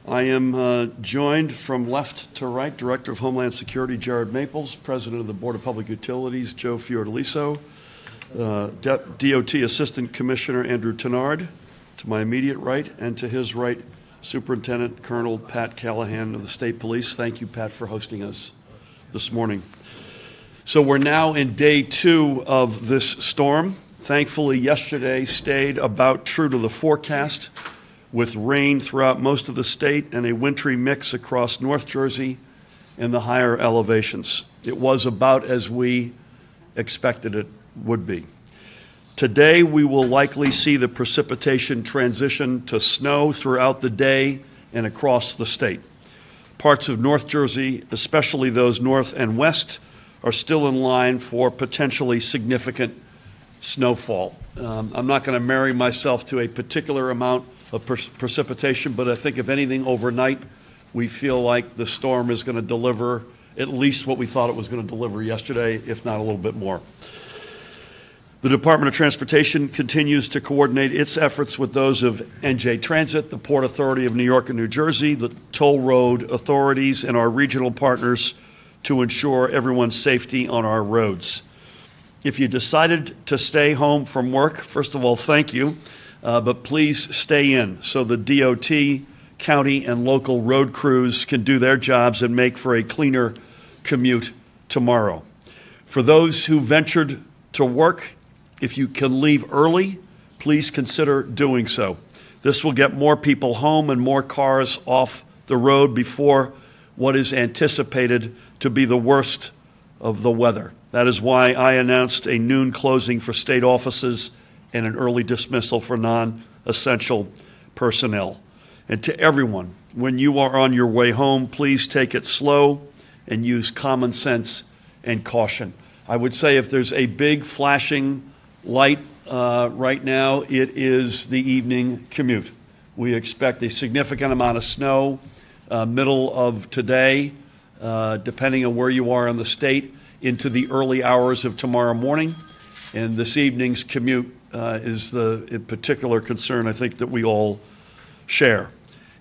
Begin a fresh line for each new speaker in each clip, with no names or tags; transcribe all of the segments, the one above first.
I am joined from left to right, Director of Homeland Security Jared Maples, President of the Board of Public Utilities Joe Fiordaliso, DOT Assistant Commissioner Andrew Tennard, to my immediate right, and to his right, Superintendent Colonel Pat Callahan of the State Police. Thank you, Pat, for hosting us this morning. So we're now in day 2 of this storm. Thankfully, yesterday stayed about true to the forecast, with rain throughout most of the state and a wintry mix across North Jersey and the higher elevations. It was about as we expected it would be. Today, we will likely see the precipitation transition to snow throughout the day and across the state. Parts of North Jersey, especially those north and west, are still in line for potentially significant snowfall. I'm not going to marry myself to a particular amount of precipitation, but I think if anything overnight, we feel like the storm is going to deliver at least what we thought it was going to deliver yesterday, if not a little bit more. The Department of Transportation continues to coordinate its efforts with those of NJ Transit, the Port Authority of New York and New Jersey, the toll road authorities, and our regional partners to ensure everyone's safety on our roads. If you decided to stay home from work, first of all, thank you. But please stay in so the DOT, county, and local road crews can do their jobs and make for a cleaner commute tomorrow. For those who ventured to work, if you can leave early, please consider doing so. This will get more people home and more cars off the road before what is anticipated to be the worst of the weather. That is why I announced a noon closing for state offices and an early dismissal for non-essential personnel. And to everyone, when you are on your way home, please take it slow and use common sense and caution. I would say if there's a big flashing light right now, it is the evening commute. We expect a significant amount of snow middle of today, depending on where you are in the state, into the early hours of tomorrow morning. And this evening's commute is the particular concern I think that we all share.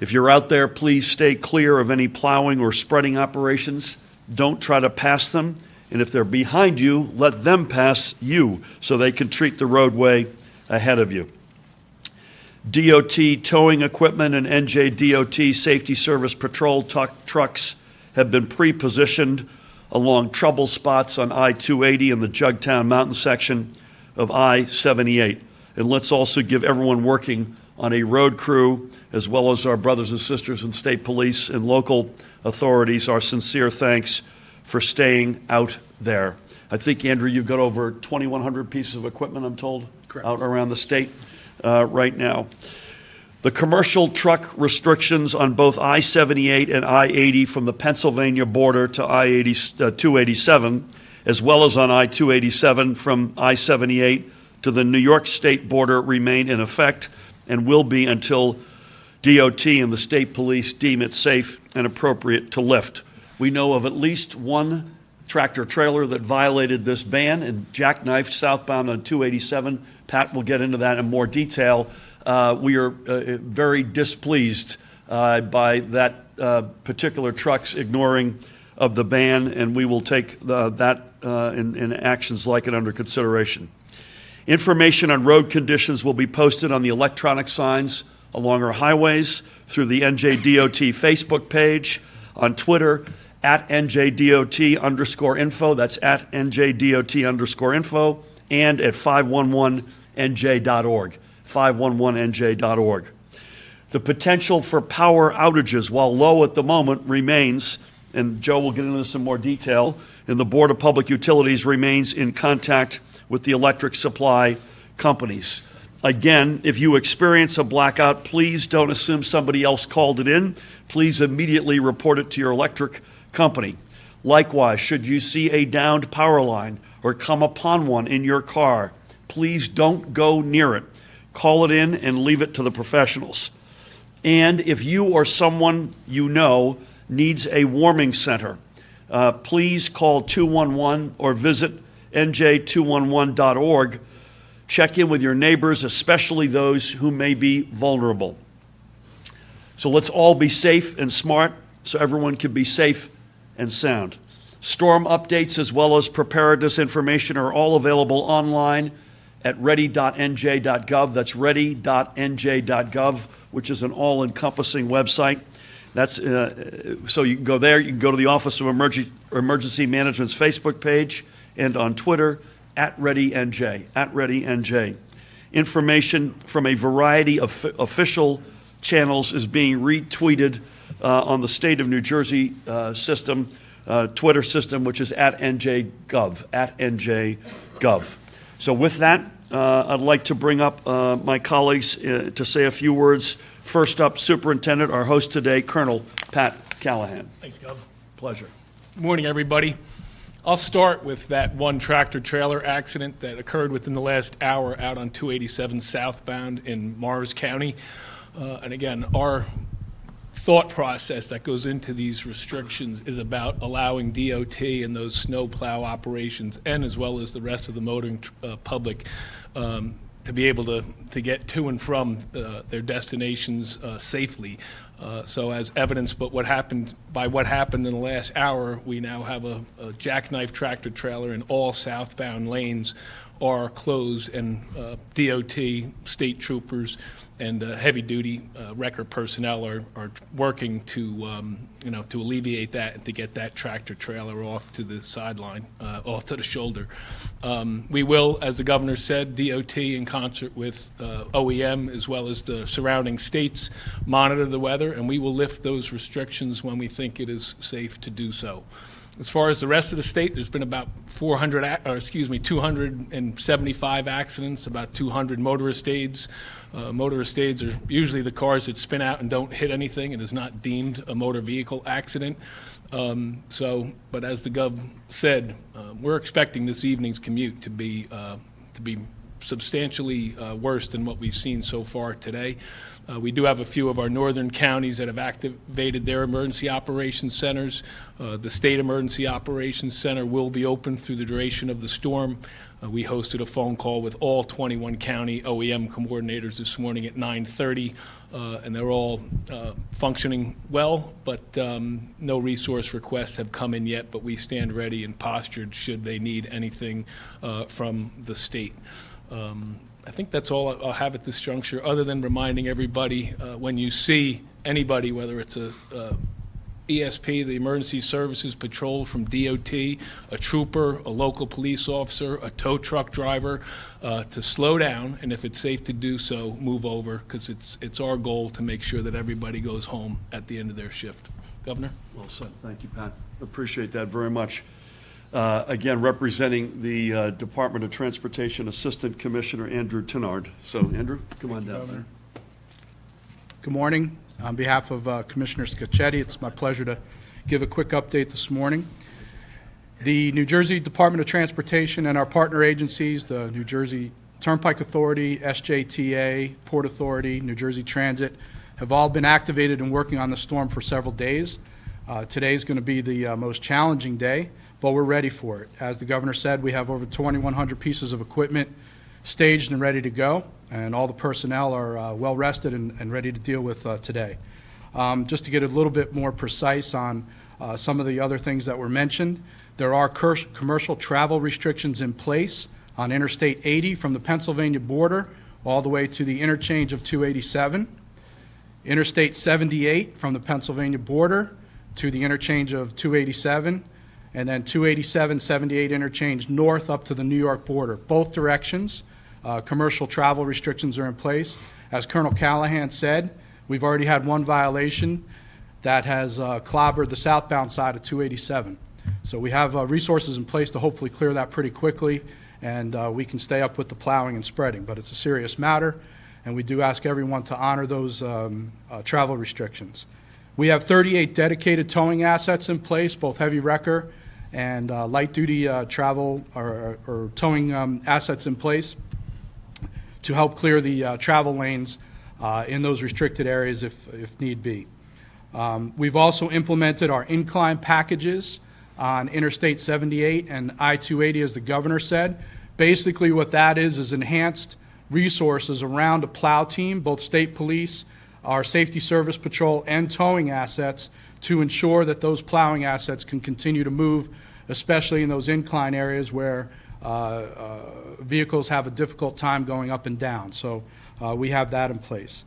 If you're out there, please stay clear of any plowing or spreading operations. Don't try to pass them. And if they're behind you, let them pass you so they can treat the roadway ahead of you. DOT towing equipment and NJDOT Safety Service patrol trucks have been pre-positioned along trouble spots on I-280 in the Jugtown Mountain section of I-78. And let's also give everyone working on a road crew, as well as our brothers and sisters in state police and local authorities, our sincere thanks for staying out there. I think, Andrew, you've got over 2,100 pieces of equipment, I'm told, correct, out around the state right now. The commercial truck restrictions on both I-78 and I-80 from the Pennsylvania border to I-287, as well as on I-287 from I-78 to the New York State border, remain in effect and will be until DOT and the state police deem it safe and appropriate to lift. We know of at least one tractor trailer that violated this ban and jackknifed southbound on 287. Pat will get into that in more detail. We are very displeased by that particular truck's ignoring of the ban, and we will take that and actions like it under consideration. Information on road conditions will be posted on the electronic signs along our highways, through the NJDOT Facebook page, on Twitter, at NJDOT_info, that's at NJDOT_info, and at 511NJ.org, 511NJ.org. The potential for power outages, while low at the moment, remains, and Joe will get into this in more detail, and the Board of Public Utilities remains in contact with the electric supply companies. Again, if you experience a blackout, please don't assume somebody else called it in. Please immediately report it to your electric company. Likewise, should you see a downed power line or come upon one in your car, please don't go near it. Call it in and leave it to the professionals. And if you or someone you know needs a warming center, please call 211 or visit nj211.org. Check in with your neighbors, especially those who may be vulnerable. So let's all be safe and smart so everyone can be safe and sound. Storm updates as well as preparedness information are all available online at ready.nj.gov. That's ready.nj.gov, which is an all-encompassing website. That's so you can go there. You can go to the Office of Emergency Management's Facebook page and on Twitter @ReadyNJ, @ReadyNJ. Information from a variety of official channels is being retweeted on the State of New Jersey system, Twitter system, which is @NJGov, @NJGov. So with that, I'd like to bring up my colleagues to say a few words. First up, Superintendent, our host today, Colonel Pat Callahan.
Thanks, Gov.
Pleasure.
Good morning, everybody. I'll start with that one tractor-trailer accident that occurred within the last hour out on 287 southbound in Morris County. And again, our thought process that goes into these restrictions is about allowing DOT and those snow plow operations, and as well as the rest of the motoring public, to be able to get to and from their destinations safely. So as evidence, but what happened in the last hour, we now have a jackknife tractor trailer in all southbound lanes are closed, and DOT, state troopers, and heavy-duty wrecker personnel are working to to alleviate that and to get that tractor trailer off to the sideline, off to the shoulder. We will, as the governor said, DOT in concert with OEM as well as the surrounding states monitor the weather, and we will lift those restrictions when we think it is safe to do so. As far as the rest of the state, there's been about 275 accidents, about 200 motorist aids. Motorist aids are usually the cars that spin out and don't hit anything. It is not deemed a motor vehicle accident. But as the Gov said, we're expecting this evening's commute to be substantially worse than what we've seen so far today. We do have a few of our northern counties that have activated their emergency operations centers. The State Emergency Operations Center will be open through the duration of the storm. We hosted a phone call with all 21 county OEM coordinators this morning at 9:30, and they're all functioning well, but no resource requests have come in yet, but we stand ready and postured should they need anything from the state. I think that's all I'll have at this juncture, other than reminding everybody when you see anybody, whether it's a ESP, the Emergency Services Patrol from DOT, a trooper, a local police officer, a tow truck driver, to slow down, and if it's safe to do so, move over, because it's our goal to make sure that everybody goes home at the end of their shift. Governor?
Well said. Thank you, Pat. Appreciate that very much. Again, representing the Department of Transportation Assistant Commissioner Andrew Tennard. So, Andrew, come on down there.
Good morning. On behalf of Commissioner Scacchetti, it's my pleasure to give a quick update this morning. The New Jersey Department of Transportation and our partner agencies, the New Jersey Turnpike Authority, SJTA, Port Authority, New Jersey Transit, have all been activated and working on the storm for several days. Today is going to be the most challenging day, but we're ready for it. As the governor said, we have over 2,100 pieces of equipment staged and ready to go, and all the personnel are well rested and ready to deal with today. Just to get a little bit more precise on some of the other things that were mentioned, there are commercial travel restrictions in place on Interstate 80 from the Pennsylvania border all the way to the interchange of 287, Interstate 78 from the Pennsylvania border to the interchange of 287, and then 287, 78 interchange north up to the New York border. Both directions, commercial travel restrictions are in place. As Colonel Callahan said, we've already had one violation that has clobbered the southbound side of 287. So we have resources in place to hopefully clear that pretty quickly, and we can stay up with the plowing and spreading. But it's a serious matter, and we do ask everyone to honor those travel restrictions. We have 38 dedicated towing assets in place, both heavy wrecker and light-duty travel or towing assets in place to help clear the travel lanes in those restricted areas if need be. We've also implemented our incline packages on Interstate 78 and I-280, as the governor said. Basically what that is enhanced resources around a plow team, both state police, our Safety Service Patrol and towing assets to ensure that those plowing assets can continue to move, especially in those incline areas where vehicles have a difficult time going up and down. So we have that in place.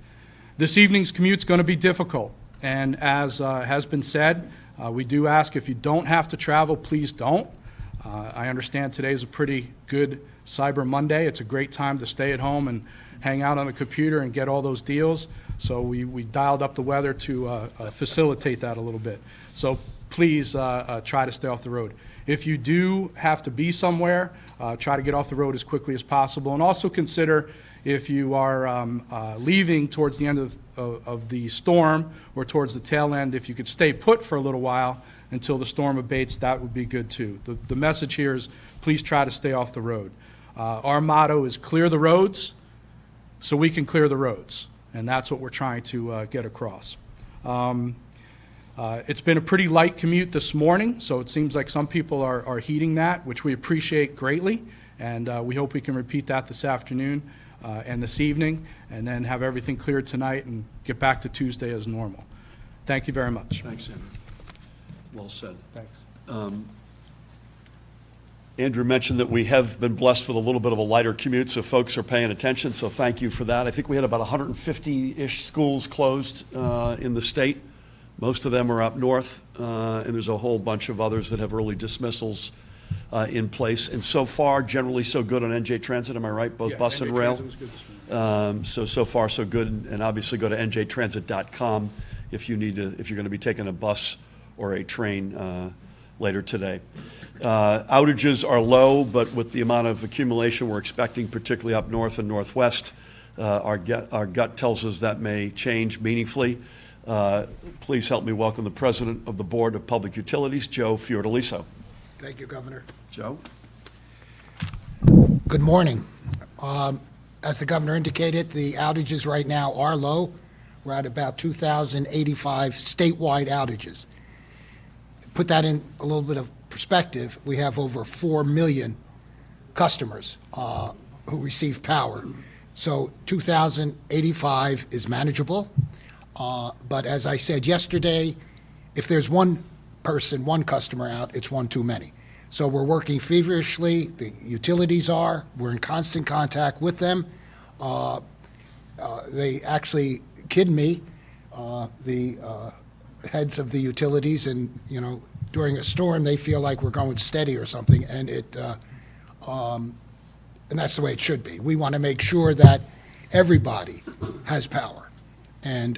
This evening's commute's going to be difficult, and as has been said, we do ask if you don't have to travel, please don't. I understand today's a pretty good Cyber Monday. It's a great time to stay at home and hang out on the computer and get all those deals. So we dialed up the weather to facilitate that a little bit. So please try to stay off the road. If you do have to be somewhere, try to get off the road as quickly as possible. And also consider if you are leaving towards the end of the storm or towards the tail end, if you could stay put for a little while until the storm abates, that would be good too. The message here is please try to stay off the road. Our motto is clear the roads so we can clear the roads, and that's what we're trying to get across. It's been a pretty light commute this morning, so it seems like some people are heeding that, which we appreciate greatly, and we hope we can repeat that this afternoon and this evening, and then have everything cleared tonight and get back to Tuesday as normal. Thank you very much.
Thanks, Andrew. Well said.
Thanks.
Andrew mentioned that we have been blessed with a little bit of a lighter commute, so folks are paying attention, so thank you for that. I think we had about 150-ish schools closed in the state. Most of them are up north, and there's a whole bunch of others that have early dismissals in place. And so far, generally so good on NJ Transit, am I right? Both bus and rail? So far so good, and obviously go to njtransit.com if you're going to be taking a bus or a train later today. Outages are low, but with the amount of accumulation we're expecting, particularly up north and northwest, our gut tells us that may change meaningfully. Please help me welcome the President of the Board of Public Utilities, Joe Fiordaliso.
Thank you, Governor.
Joe?
Good morning. As the Governor indicated, the outages right now are low. We're at about 2,085 statewide outages. Put that in a little bit of perspective, we have over 4 million customers who receive power. So 2,085 is manageable. But as I said yesterday, if there's one person, one customer out, it's one too many. So we're working feverishly. The utilities are. We're in constant contact with them. They actually kid me, the heads of the utilities, and during a storm they feel like we're going steady or something, and and that's the way it should be. We want to make sure that everybody has power, and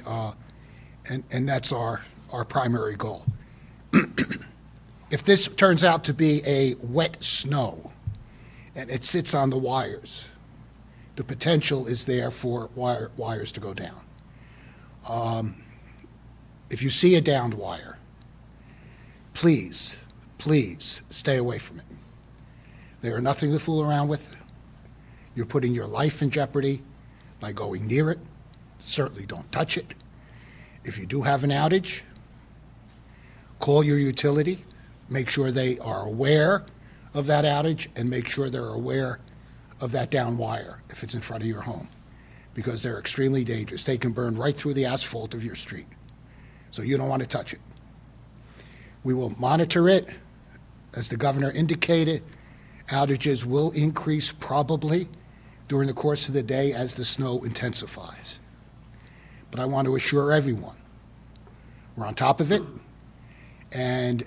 that's our primary goal. If this turns out to be a wet snow and it sits on the wires, the potential is there for wires to go down. If you see a downed wire, please stay away from it. They are nothing to fool around with. You're putting your life in jeopardy by going near it. Certainly don't touch it. If you do have an outage, call your utility. Make sure they are aware of that outage, and make sure they're aware of that down wire if it's in front of your home, because they're extremely dangerous. They can burn right through the asphalt of your street. So you don't want to touch it. We will monitor it. As the Governor indicated, outages will increase probably during the course of the day as the snow intensifies. But I want to assure everyone, we're on top of it, and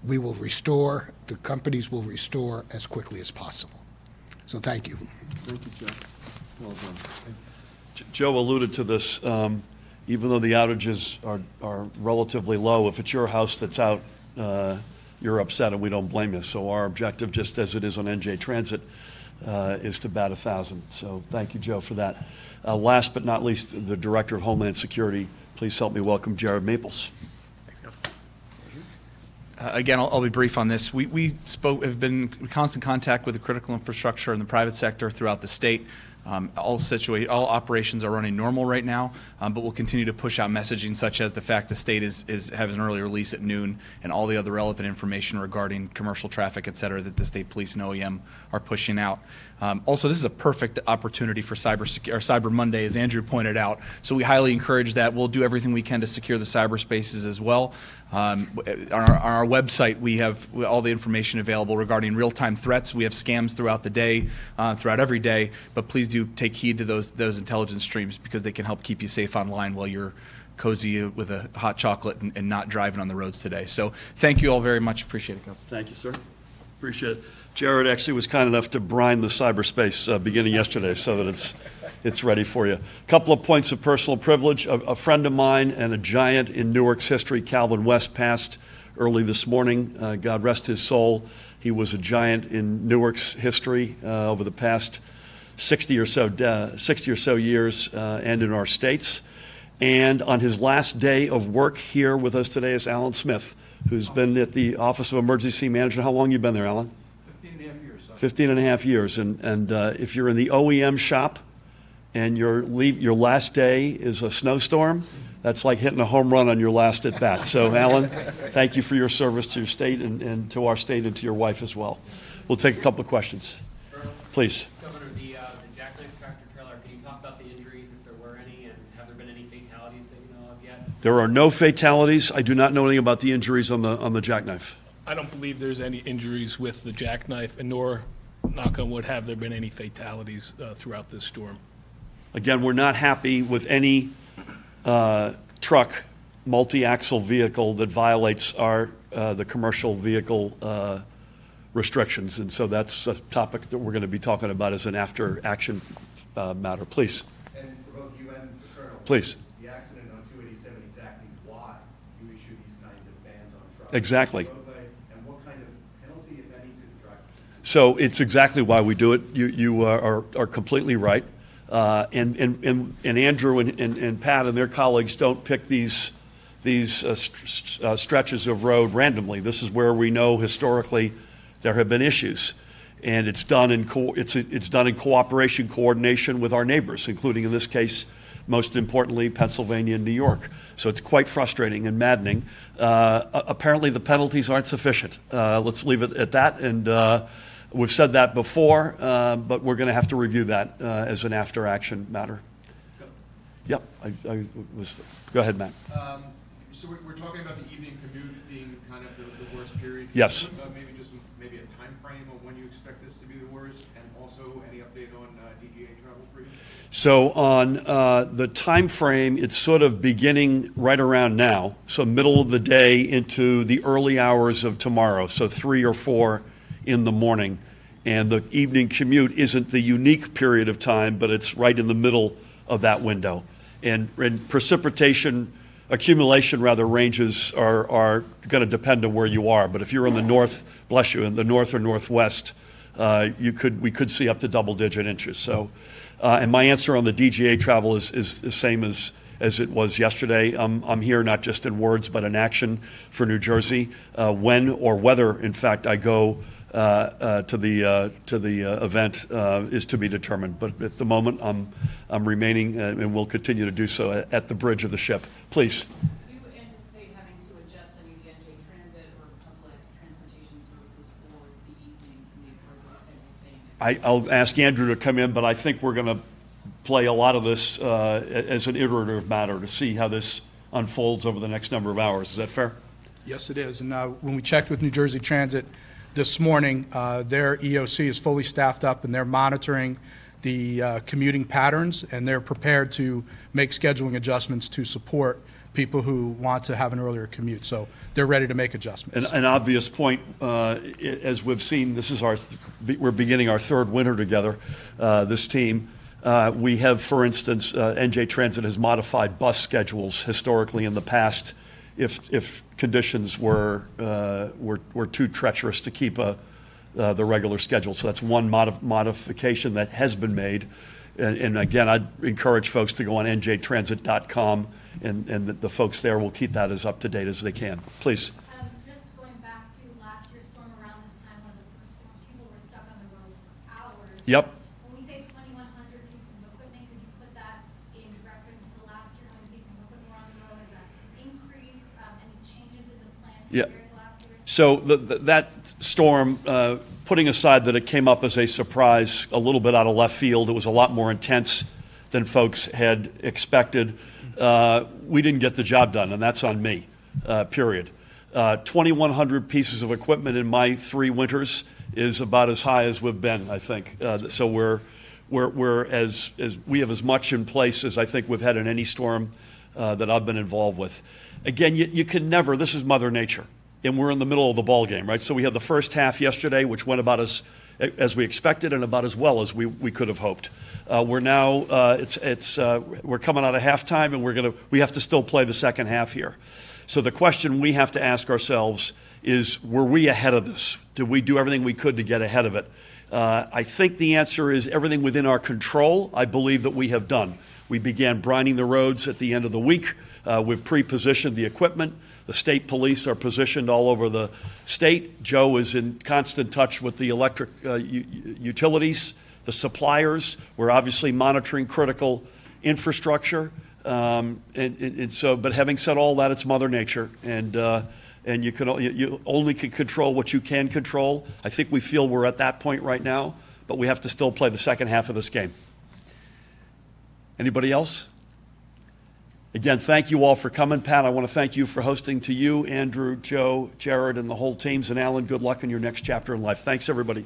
we will restore, the companies will restore as quickly as possible. So thank you.
Thank you, Joe. Well done. Joe alluded to this. Even though the outages are relatively low, if it's your house that's out, you're upset, and we don't blame you. So our objective, just as it is on NJ Transit, is to bat 1,000. So thank you, Joe, for that. Last but not least, the Director of Homeland Security, please help me welcome Jared Maples.
Again, I'll be brief on this. We have been in constant contact with the critical infrastructure and the private sector throughout the state. All operations are running normal right now, but we'll continue to push out messaging such as the fact the state is having an early release at noon and all the other relevant information regarding commercial traffic, et cetera, that the state police and OEM are pushing out. Also, this is a perfect opportunity for Cyber Monday, as Andrew pointed out. So we highly encourage that. We'll do everything we can to secure the cyberspaces as well. On our website, we have all the information available regarding real-time threats. We have scams throughout the day, throughout every day, but please do take heed to those intelligence streams because they can help keep you safe online while you're cozy with a hot chocolate and not driving on the roads today. So thank you all very much. Appreciate it, Governor.
Thank you, sir. Appreciate it. Jared actually was kind enough to brine the cyberspace beginning yesterday so that it's ready for you. A couple of points of personal privilege. A friend of mine and a giant in Newark's history, Calvin West, passed early this morning. God rest his soul. He was a giant in Newark's history over the past 60 or so years and in our states. And on his last day of work here with us today is Alan Smith, who's been at the Office of Emergency Management. How long have you been there, Alan? 15 and a half years. And if you're in the OEM shop and your last day is a snowstorm, that's like hitting a home run on your last at bat. So, Alan, thank you for your service to your state and to our state and to your wife as well. We'll take a couple of questions. Please.
Governor, the jackknife tractor trailer, can you talk about the injuries, if there were any, and have there been any fatalities that you know of yet?
There are no fatalities. I do not know anything about the injuries on the jackknife.
I don't believe there's any injuries with the jackknife, and nor, knock on wood, have there been any fatalities throughout this storm.
Again, we're not happy with any truck, multi-axle vehicle that violates the commercial vehicle restrictions. And so that's a topic that we're going to be talking about as an after-action matter. Please.
And for both you and the Colonel.
Please.
The accident on 287, exactly why you issue these kinds of bans on trucks.
Exactly.
And what kind of penalty, if any, could the driver?
So it's exactly why we do it. You are completely right. And Andrew and Pat and their colleagues don't pick these stretches of road randomly. This is where we know historically there have been issues, and it's done in cooperation, coordination with our neighbors, including in this case, most importantly, Pennsylvania and New York. So it's quite frustrating and maddening. Apparently, the penalties aren't sufficient. Let's leave it at that. And we've said that before, but we're going to have to review that as an after-action matter. Yep. Go ahead, Matt.
So we're talking about the evening commute being kind of the worst period.
Yes.
Maybe a time frame of when you expect this to be the worst, and also any update on DGA travel for you?
So on the time frame, it's sort of beginning right around now, so middle of the day into the early hours of tomorrow, so 3 or 4 in the morning. And the evening commute isn't the unique period of time, but it's right in the middle of that window. And precipitation accumulation ranges are going to depend on where you are. But if you're in the north, bless you, in the north or northwest, we could see up to double-digit inches. So, and my answer on the DGA travel is the same as it was yesterday. I'm here not just in words but in action for New Jersey. When or whether, in fact, I go to the event is to be determined. But at the moment, I'm remaining and will continue to do so at the bridge of the ship. Please.
Do you anticipate having to adjust any of the NJ Transit or public transportation services for the evening commute or the schedule staying?
I'll ask Andrew to come in, but I think we're going to play a lot of this as an iterative matter to see how this unfolds over the next number of hours. Is that fair?
Yes, it is. And when we checked with New Jersey Transit this morning, their EOC is fully staffed up, and they're monitoring the commuting patterns, and they're prepared to make scheduling adjustments to support people who want to have an earlier commute. So they're ready to make adjustments.
An obvious point, as we've seen, we're beginning our third winter together, this team. We have, for instance, NJ Transit has modified bus schedules historically in the past if conditions were too treacherous to keep the regular schedule. So that's one modification that has been made. And again, I'd encourage folks to go on njtransit.com, and the folks there will keep that as up to date as they can. Please.
Just going back to last year's storm around this time, one of the first storms, people were stuck on the road for hours.
Yep.
When we say 2,100 pieces compared
Yeah.
to last year?
So that storm, putting aside that it came up as a surprise, a little bit out of left field, it was a lot more intense than folks had expected. We didn't get the job done, and that's on me, period. 2,100 pieces of equipment in my 3 winters is about as high as we've been, I think. So we're as we have as much in place as I think we've had in any storm that I've been involved with. Again, you can never, this is Mother Nature, and we're in the middle of the ball game, right? So we had the first half yesterday, which went about as we expected and about as well as we could have hoped. We're now we're coming out of halftime, and we have to still play the second half here. So the question we have to ask ourselves is, were we ahead of this? Did we do everything we could to get ahead of it? I think the answer is everything within our control, I believe that we have done. We began brining the roads at the end of the week. We've pre-positioned the equipment. The state police are positioned all over the state. Joe is in constant touch with the electric utilities, the suppliers. We're obviously monitoring critical infrastructure. But having said all that, it's Mother Nature, and you only can control what you can control. I think we feel we're at that point right now, but we have to still play the second half of this game. Anybody else? Again, thank you all for coming. Pat, I want to thank you for hosting. To you, Andrew, Joe, Jared, and the whole teams, and Alan, good luck in your next chapter in life. Thanks, everybody.